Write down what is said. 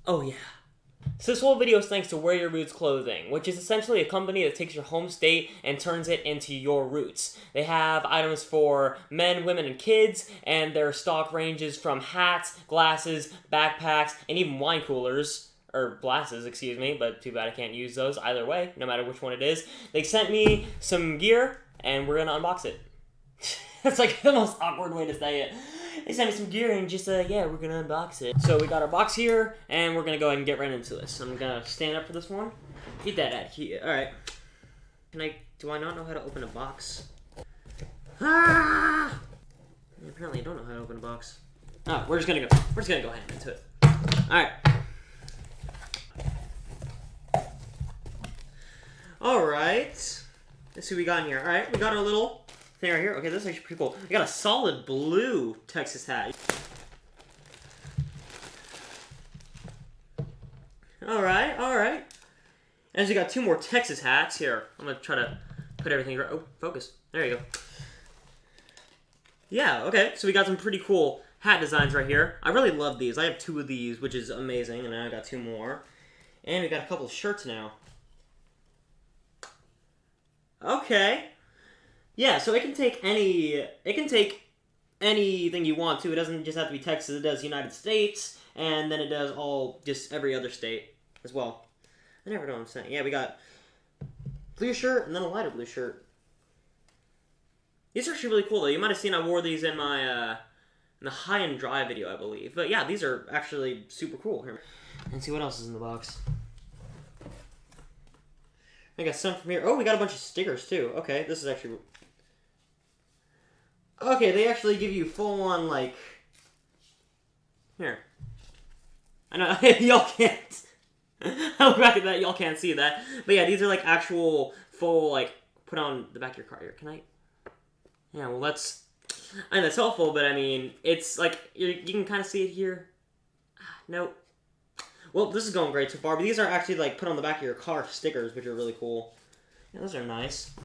Oh yeah. So this whole video is thanks to Wear Your Roots Clothing, which is essentially a company that takes your home state and turns it into your roots. They have items for men, women, and kids, and their stock ranges from hats, glasses, backpacks, and even wine coolers. Or glasses, excuse me, but too bad I can't use those either way, no matter which one it is. They sent me some gear, and we're gonna unbox it. That's like the most awkward way to say it. They sent me some gear and just, yeah, we're gonna unbox it. So we got our box here, and we're gonna go ahead and get right into this. I'm gonna stand up for this one. Get that out of here. Alright. Do I not know how to open a box? Ah! Apparently I don't know how to open a box. Oh, we're just gonna go ahead into it. Alright. Alright. Let's see what we got in here. Alright, we got our little thing right here. Okay, this is actually pretty cool. We got a solid blue Texas hat. Alright, alright. And we got two more Texas hats. Here, I'm gonna try to put everything right. Oh, focus. There you go. Yeah, okay. So we got some pretty cool hat designs right here. I really love these. I have two of these, which is amazing, and I got two more. And we got a couple of shirts now. Okay. Yeah, so it can take anything you want to. It doesn't just have to be Texas. It does United States, and then it does just every other state as well. I never know what I'm saying. Yeah, we got blue shirt and then a lighter blue shirt. These are actually really cool though. You might have seen I wore these in my in the high and dry video, I believe. But yeah, these are actually super cool. Here, let's see what else is in the box. I got some from here. Oh, we got a bunch of stickers too. Okay, this is actually... Okay, they actually give you full-on, like... Here. I know, y'all can't... I look back at that, y'all can't see that. But yeah, these are like actual full, like, put on the back of your car here. Can I... Yeah, well that's... I know that's helpful, but I mean, it's like, you can kind of see it here. Nope. Well, this is going great so far, but these are actually, like, put on the back of your car stickers, which are really cool. Yeah, those are nice.